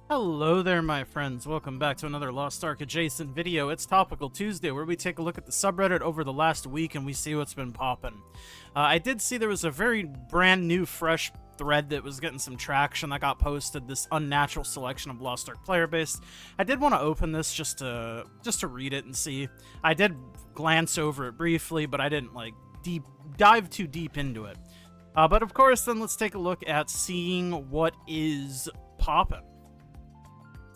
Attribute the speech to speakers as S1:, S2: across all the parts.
S1: Hello there, my friends. Welcome back to another Lost Ark adjacent video. It's Topical Tuesday, where we take a look at the subreddit over the last week and we see what's been popping. I did see there was a very brand new, fresh thread that was getting some traction that got posted, this unnatural selection of Lost Ark Playerbase. I did want to open this just to read it and see. I did glance over it briefly, but I didn't dive too deep into it. But of course, then let's take a look at seeing what is popping.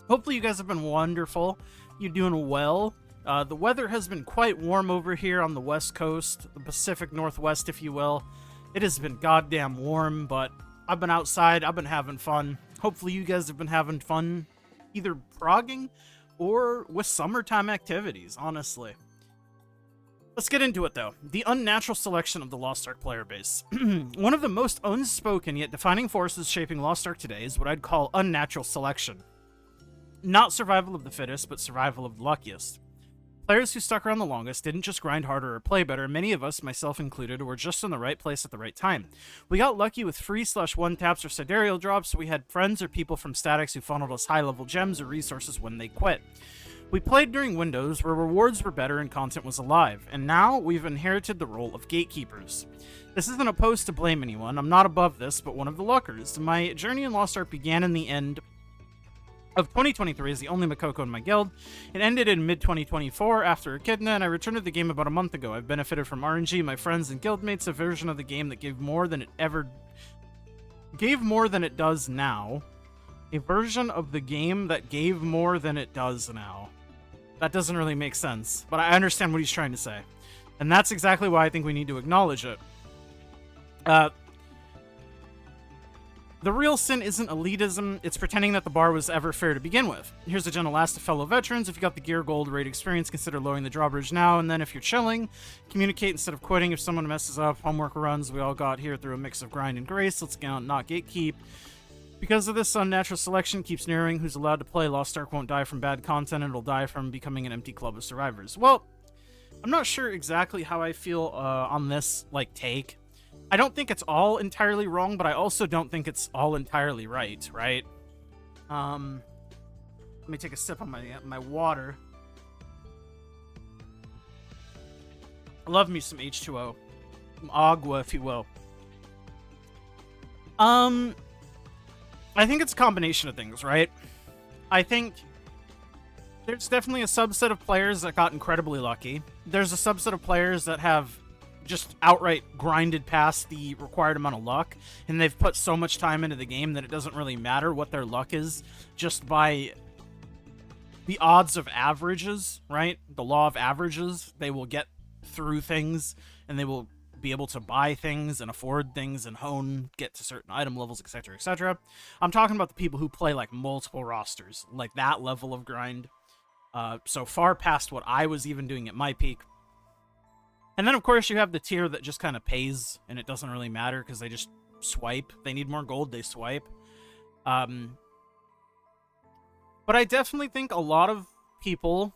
S1: Hopefully you guys have been wonderful. You're doing well. The weather has been quite warm over here on the west coast, the Pacific Northwest, if you will. It has been goddamn warm, but I've been outside. I've been having fun. Hopefully you guys have been having fun either progging or with summertime activities, honestly. Let's get into it, though. The unnatural selection of the Lost Ark player base. One of the most unspoken yet defining forces shaping Lost Ark today is what I'd call unnatural selection. Not survival of the fittest, but survival of the luckiest. Players who stuck around the longest didn't just grind harder or play better. Many of us, myself included, were just in the right place at the right time. We got lucky with free/one taps or sidereal drops, so we had friends or people from Statics who funneled us high-level gems or resources when they quit. We played during windows where rewards were better and content was alive, and now we've inherited the role of gatekeepers. This isn't a post to blame anyone. I'm not above this, but one of the luckers. My journey in Lost Ark began in the end of 2023 as the only Makoko in my guild. It ended in mid-2024 after Echidna, and I returned to the game about a month ago. I've benefited from RNG, my friends and guildmates, a version of the game that gave more than it does now. A version of the game that gave more than it does now. That doesn't really make sense, but I understand what he's trying to say. And that's exactly why I think we need to acknowledge it. The real sin isn't elitism, it's pretending that the bar was ever fair to begin with. Here's a gentle ask to fellow veterans: if you got the gear, gold, raid experience, consider lowering the drawbridge now, and then if you're chilling, communicate instead of quitting. If someone messes up, homework runs, we all got here through a mix of grind and grace. Let's not gatekeep. Because of this, unnatural selection keeps narrowing who's allowed to play. Lost Ark won't die from bad content, it'll die from becoming an empty club of survivors. Well, I'm not sure exactly how I feel on this, take. I don't think it's all entirely wrong, but I also don't think it's all entirely right? Let me take a sip on my water. I love me some H2O. Some agua, if you will. I think it's a combination of things, right? I think there's definitely a subset of players that got incredibly lucky. There's a subset of players that have just outright grinded past the required amount of luck, and they've put so much time into the game that it doesn't really matter what their luck is, just by the odds of averages, right? The law of averages. They will get through things, and they will be able to buy things and afford things and get to certain item levels, etc., etc. I'm talking about the people who play multiple rosters, that level of grind. So far past what I was even doing at my peak. And then, of course, you have the tier that just kind of pays, and it doesn't really matter because they just swipe. They need more gold, they swipe. But I definitely think a lot of people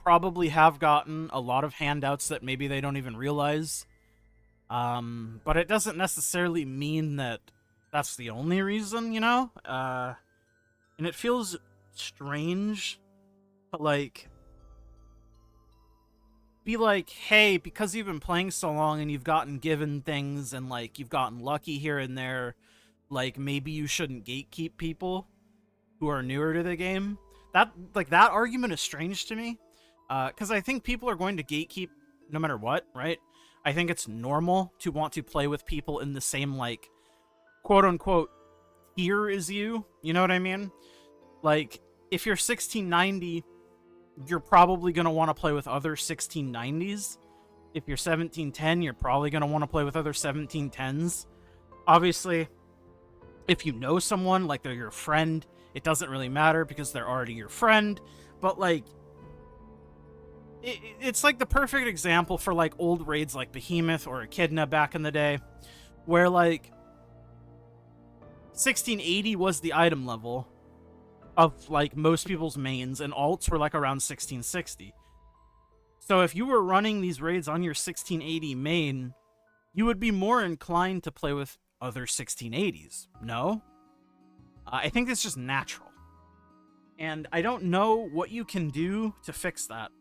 S1: probably have gotten a lot of handouts that maybe they don't even realize. But it doesn't necessarily mean that that's the only reason, you know? And it feels strange to, be hey, because you've been playing so long and you've gotten given things and you've gotten lucky here and there, maybe you shouldn't gatekeep people who are newer to the game. That argument is strange to me, because I think people are going to gatekeep no matter what, right? I think it's normal to want to play with people in the same quote unquote tier as you know what I mean? If you're 1690, you're probably going to want to play with other 1690s. If you're 1710, you're probably going to want to play with other 1710s. Obviously, if you know someone, they're your friend, it doesn't really matter because they're already your friend. But, it's the perfect example for, old raids like Behemoth or Echidna back in the day, where, 1680 was the item level of most people's mains, and alts were around 1660. So if you were running these raids on your 1680 main, you would be more inclined to play with other 1680s. No? I think it's just natural. And I don't know what you can do to fix that.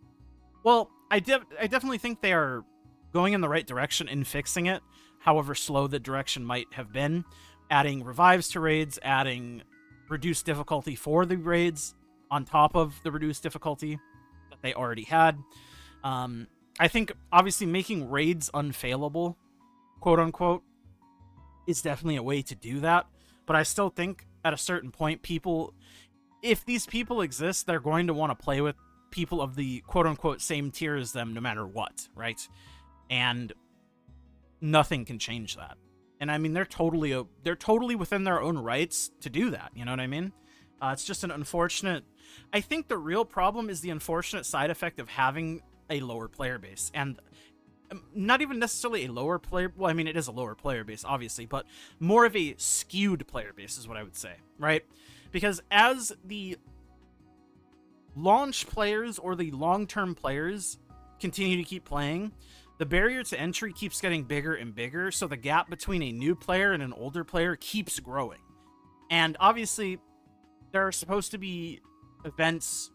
S1: Well, I definitely think they are going in the right direction in fixing it, however slow the direction might have been. Adding revives to raids, adding reduced difficulty for the raids on top of the reduced difficulty that they already had. I think, obviously, making raids unfailable, quote-unquote, is definitely a way to do that. But I still think, at a certain point, people... If these people exist, they're going to want to play with people of the quote-unquote same tier as them no matter what, right? And nothing can change that. And I mean, they're totally within their own rights to do that, you know what I mean? It's just an unfortunate... I think the real problem is the unfortunate side effect of having a lower player base. And not even necessarily a lower player... Well, I mean, it is a lower player base, obviously, but more of a skewed player base is what I would say, right? Because as the launch players or the long-term players continue to keep playing, the barrier to entry keeps getting bigger and bigger, so the gap between a new player and an older player keeps growing. And obviously, there are supposed to be events,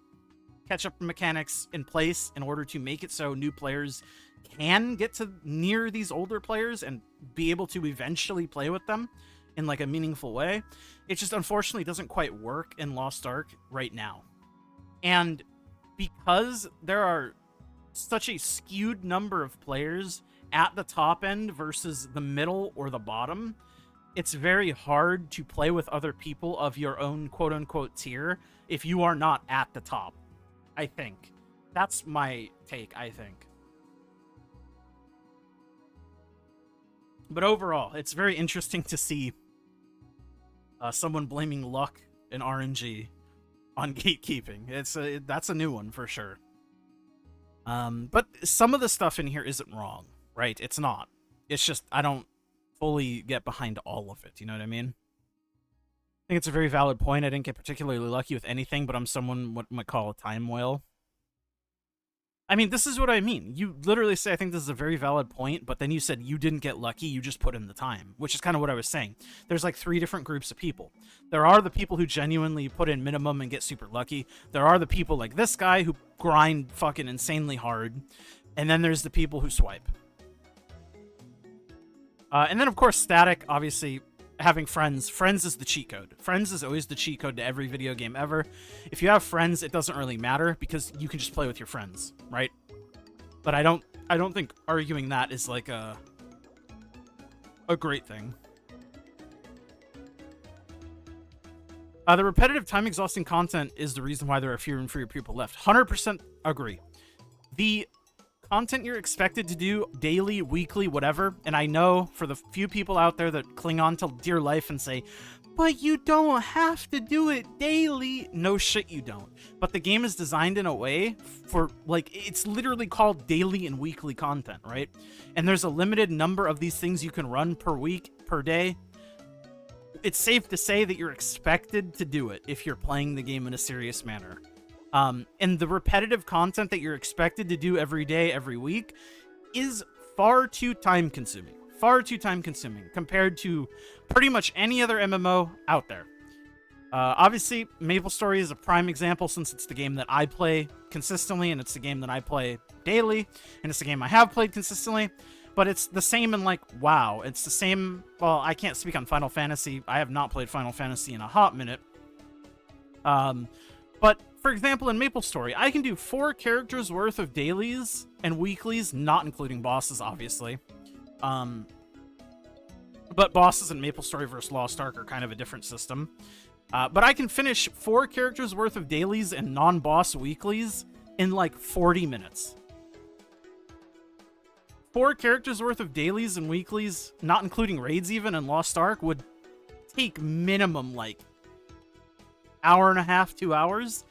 S1: catch-up mechanics in place in order to make it so new players can get to near these older players and be able to eventually play with them in like a meaningful way. It just unfortunately doesn't quite work in Lost Ark right now. And because there are such a skewed number of players at the top end versus the middle or the bottom, it's very hard to play with other people of your own quote-unquote tier if you are not at the top, I think. That's my take, I think. But overall, it's very interesting to see someone blaming luck and RNG on gatekeeping. That's a new one for sure. But some of the stuff in here isn't wrong, right? It's not. It's just I don't fully get behind all of it. You know what I mean? I think it's a very valid point. I didn't get particularly lucky with anything, but I'm someone what might call a time whale. I mean, this is what I mean. You literally say, I think this is a very valid point, but then you said you didn't get lucky, you just put in the time, which is kind of what I was saying. There's like 3 different groups of people. There are the people who genuinely put in minimum and get super lucky. There are the people like this guy who grind fucking insanely hard. And then there's the people who swipe. And then, of course, static, obviously, having friends. Friends is the cheat code. Friends is always the cheat code to every video game ever. If you have friends, it doesn't really matter because you can just play with your friends, right? But I don't think arguing that is like a great thing. The repetitive time-exhausting content is the reason why there are fewer and fewer people left. 100% agree. The content you're expected to do daily, weekly, whatever, and I know for the few people out there that cling on to dear life and say, but you don't have to do it daily. No shit, you don't. But the game is designed in a way for, like, it's literally called daily and weekly content, right? And there's a limited number of these things you can run per week, per day. It's safe to say that you're expected to do it if you're playing the game in a serious manner. And the repetitive content that you're expected to do every day, every week, is far too time-consuming. Far too time-consuming compared to pretty much any other MMO out there. Obviously, MapleStory is a prime example since it's the game that I play consistently, and it's the game that I play daily, and it's the game I have played consistently. But it's the same in, like, WoW. It's the same... Well, I can't speak on Final Fantasy. I have not played Final Fantasy in a hot minute. But, for example, in MapleStory, I can do 4 characters worth of dailies and weeklies, not including bosses, obviously. But bosses in MapleStory vs. Lost Ark are kind of a different system. But I can finish 4 characters worth of dailies and non-boss weeklies in, like, 40 minutes. 4 characters worth of dailies and weeklies, not including raids even, in Lost Ark, would take minimum, like, hour and a half, 2 hours.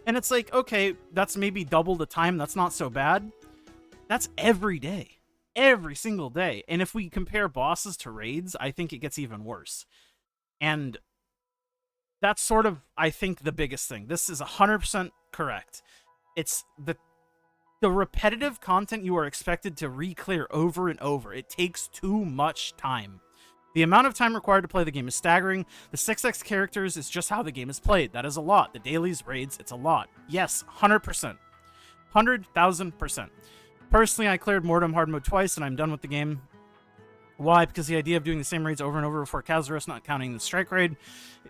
S1: And it's like, okay, that's maybe double the time. That's not so bad. That's every day. Every single day. And if we compare bosses to raids, I think it gets even worse. And that's sort of, I think, the biggest thing. This is 100% correct. It's the repetitive content you are expected to re-clear over and over. It takes too much time. The amount of time required to play the game is staggering. The 6x characters is just how the game is played. That is a lot. The dailies, raids, it's a lot. Yes, 100%. 100,000%. Personally, I cleared Mortem hard mode twice, and I'm done with the game. Why? Because the idea of doing the same raids over and over before Kazaros, not counting the strike raid,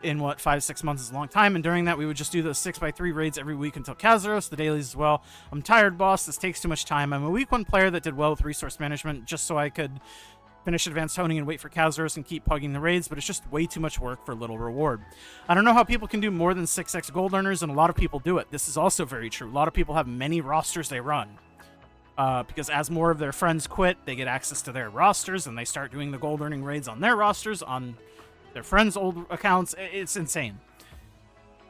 S1: in what, 5-6 months is a long time, and during that we would just do those 6x3 raids every week until Kazaros, the dailies as well. I'm tired, boss. This takes too much time. I'm a week 1 player that did well with resource management just so I could finish advanced honing and wait for Kazaros and keep pugging the raids, but it's just way too much work for little reward. I don't know how people can do more than 6x gold earners, and a lot of people do it. This is also very true. A lot of people have many rosters they run. Because as more of their friends quit, they get access to their rosters, and they start doing the gold earning raids on their rosters, on their friends' old accounts. It's insane.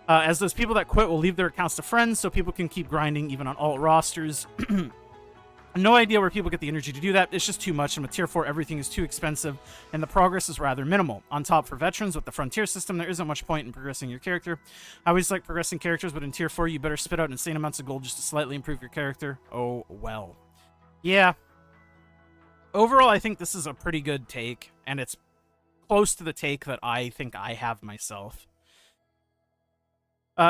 S1: As those people that quit will leave their accounts to friends, so people can keep grinding even on alt rosters. No idea where people get the energy to do that. It's just too much, and with Tier 4, everything is too expensive, and the progress is rather minimal. On top, for veterans, with the Frontier system, there isn't much point in progressing your character. I always like progressing characters, but in Tier 4, you better spit out insane amounts of gold just to slightly improve your character. Oh, well. Yeah. Overall, I think this is a pretty good take, and it's close to the take that I think I have myself.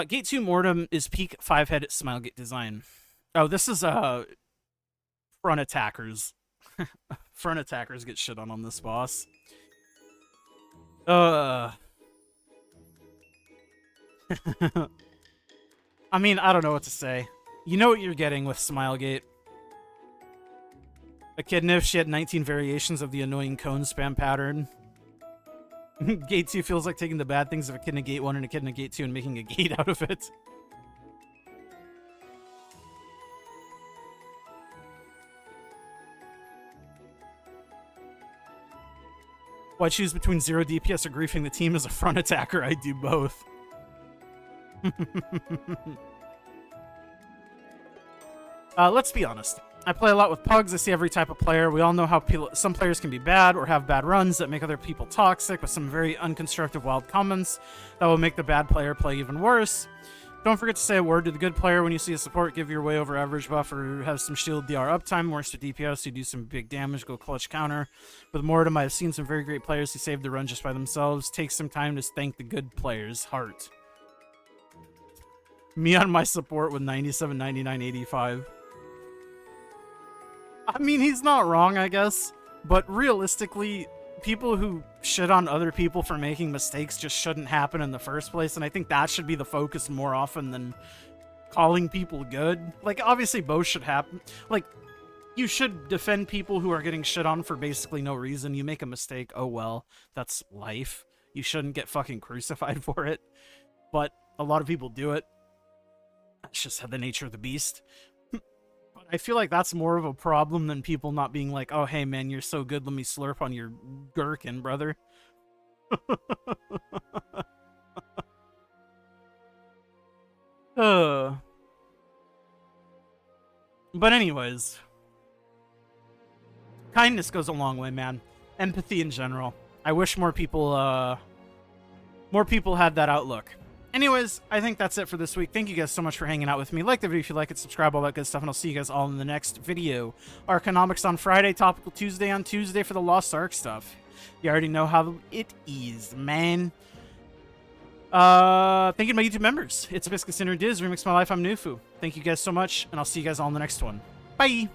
S1: Gate 2 Mortem is peak 5-head Smilegate design. Oh, this is front attackers. Front attackers get shit on this boss. I mean, I don't know what to say. You know what you're getting with Smilegate. Echidna, if she had 19 variations of the annoying cone spam pattern. Gate 2 feels like taking the bad things of Echidna Gate 1 and Echidna Gate 2 and making a gate out of it. Why choose between 0 DPS or griefing the team as a front attacker? I do both. Let's be honest. I play a lot with pugs. I see every type of player. We all know how some players can be bad or have bad runs that make other people toxic with some very unconstructive wild comments that will make the bad player play even worse. Don't forget to say a word to the good player when you see a support give your way over average buff or have some shield DR uptime. Worse to DPS, you do some big damage, go clutch counter. With Mortem, I've seen some very great players who save the run just by themselves. Take some time to thank the good players. Heart. Me on my support with 97, 99, 85. I mean, he's not wrong, I guess. But realistically, people who shit on other people for making mistakes just shouldn't happen in the first place, and I think that should be the focus more often than calling people good. Like, obviously both should happen. Like, you should defend people who are getting shit on for basically no reason. You make a mistake, oh well, that's life. You shouldn't get fucking crucified for it. But a lot of people do it. That's just the nature of the beast. I feel like that's more of a problem than people not being like, oh, hey, man, you're so good, let me slurp on your gherkin, brother. But anyways. Kindness goes a long way, man. Empathy in general. I wish more people had that outlook. Anyways, I think that's it for this week. Thank you guys so much for hanging out with me. Like the video if you like it, subscribe, all that good stuff, and I'll see you guys all in the next video. Arcanomics on Friday, Topical Tuesday on Tuesday for the Lost Ark stuff. You already know how it is, man. Thank you to my YouTube members. It's Hibiscus Inner Diz, Remix My Life, I'm Nufu. Thank you guys so much, and I'll see you guys all in the next one. Bye!